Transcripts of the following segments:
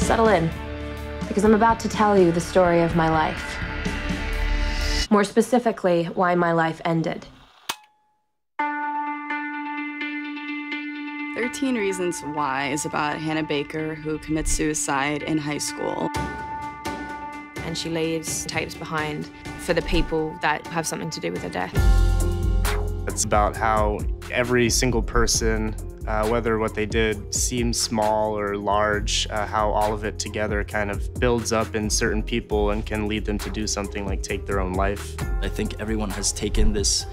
Settle in, because I'm about to tell you the story of my life. More specifically, why my life ended. 13 Reasons Why is about Hannah Baker, who commits suicide in high school. And she leaves tapes behind for the people that have something to do with her death. It's about how every single person, whether what they did seems small or large, how all of it together kind of builds up in certain people and can lead them to do something like take their own life. I think everyone has taken this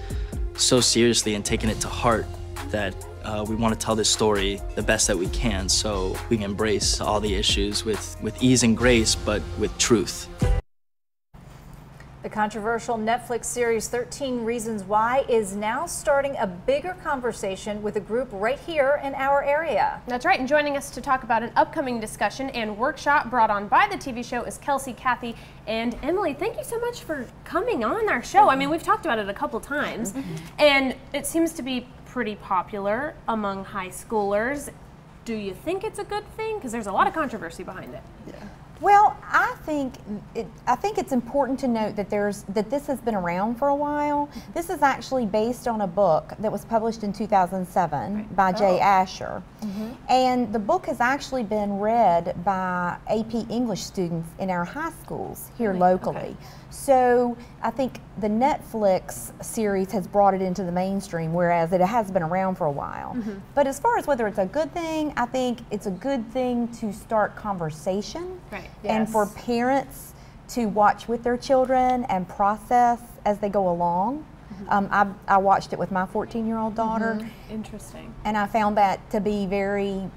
so seriously and taken it to heart that we want to tell this story the best that we can, so we can embrace all the issues with ease and grace, but with truth. The controversial Netflix series 13 Reasons Why is now starting a bigger conversation with a group right here in our area. That's right, and joining us to talk about an upcoming discussion and workshop brought on by the TV show is Kelsey, Kathy, and Emily. Thank you so much for coming on our show. I mean, we've talked about it a couple times, and it seems to be pretty popular among high schoolers. Do you think it's a good thing? Because there's a lot of controversy behind it. Yeah. Well, I think it's important to note that this has been around for a while. This is actually based on a book that was published in 2007 by Jay Asher. And the book has actually been read by AP English students in our high schools here locally. So I think the Netflix series has brought it into the mainstream, whereas it has been around for a while. But as far as whether it's a good thing, I think it's a good thing to start conversation and for parents to watch with their children and process as they go along. I watched it with my 14-year-old daughter. Interesting. And I found that to be very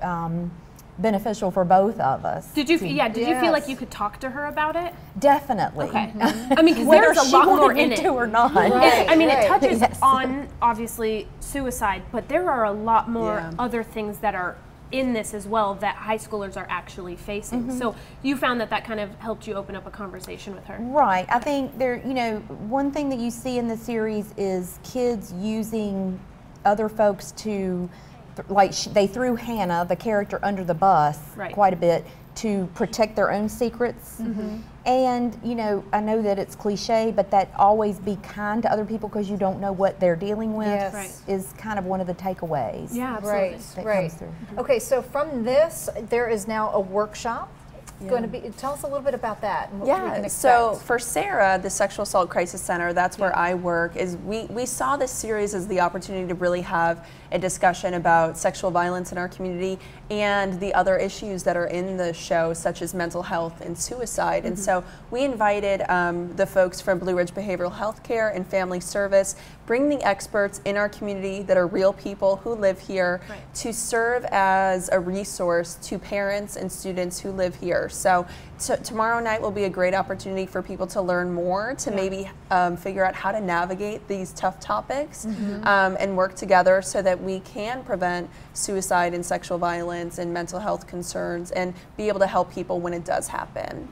beneficial for both of us. Did you? Did you feel like you could talk to her about it? Definitely. Okay. I mean, because there's a lot more in it. Or not. I mean, it touches on obviously suicide, but there are a lot more other things that are in this as well that high schoolers are actually facing. So you found that kind of helped you open up a conversation with her. Right. I think one thing that you see in the series is kids using other folks to, they threw Hannah, the character, under the bus quite a bit to protect their own secrets. And I know that it's cliche, but that always be kind to other people because you don't know what they're dealing with is kind of one of the takeaways. Yeah, absolutely. Right. Okay, so from this, there is now a workshop. Going to be, tell us a little bit about that. And what we can expect. So for Sarah, the Sexual Assault Crisis Center, that's where I work, is we saw this series as the opportunity to really have a discussion about sexual violence in our community and the other issues that are in the show, such as mental health and suicide. And so we invited the folks from Blue Ridge Behavioral Health Care and Family Service, bringing the experts in our community that are real people who live here to serve as a resource to parents and students who live here. So tomorrow night will be a great opportunity for people to learn more, to maybe figure out how to navigate these tough topics and work together so that we can prevent suicide and sexual violence and mental health concerns and be able to help people when it does happen.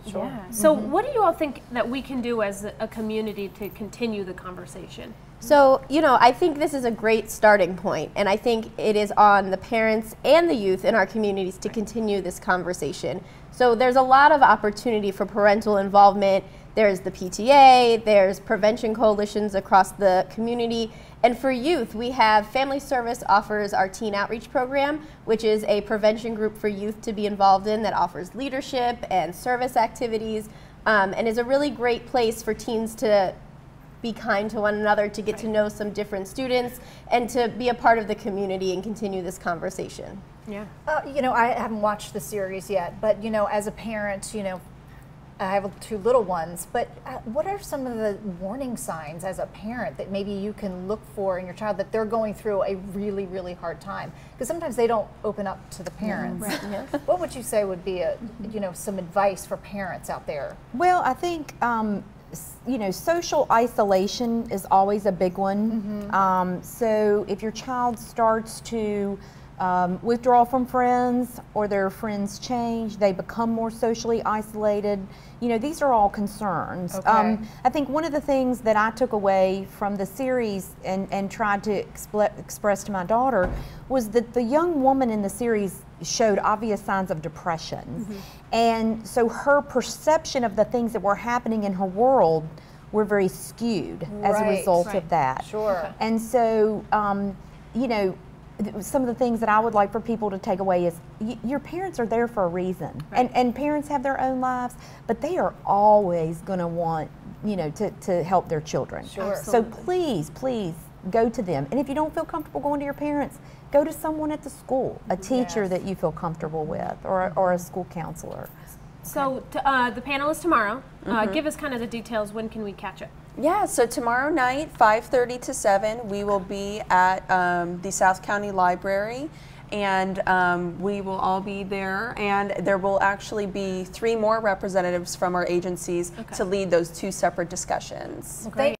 So what do you all think that we can do as a community to continue the conversation? So, I think this is a great starting point, and I think it is on the parents and the youth in our communities to continue this conversation. So there's a lot of opportunity for parental involvement. There's the PTA, there's prevention coalitions across the community, and for youth, we have Family Service offers our Teen Outreach Program, which is a prevention group for youth to be involved in that offers leadership and service activities, and is a really great place for teens to be kind to one another, to get to know some different students, and to be a part of the community and continue this conversation. I haven't watched the series yet, but as a parent, I have 2 little ones, but what are some of the warning signs as a parent that maybe you can look for in your child that they're going through a really, really hard time? Because sometimes they don't open up to the parents. What would you say would be some advice for parents out there? Well, I think social isolation is always a big one. So if your child starts to withdraw from friends, or their friends change, they become more socially isolated, these are all concerns. I think one of the things that I took away from the series and tried to express to my daughter was that the young woman in the series showed obvious signs of depression. And so her perception of the things that were happening in her world were very skewed as a result of that. Sure. And so, you know, some of the things that I would like for people to take away is your parents are there for a reason. And parents have their own lives, but they are always going to want, you know, to help their children. Sure. So please, please go to them. And if you don't feel comfortable going to your parents, go to someone at the school, a teacher that you feel comfortable with, or a school counselor. So the panel is tomorrow. Give us kind of the details. When can we catch it? Yeah, so tomorrow night, 5:30 to 7, we will be at the South County Library, and we will all be there, and there will actually be 3 more representatives from our agencies to lead those 2 separate discussions. Great.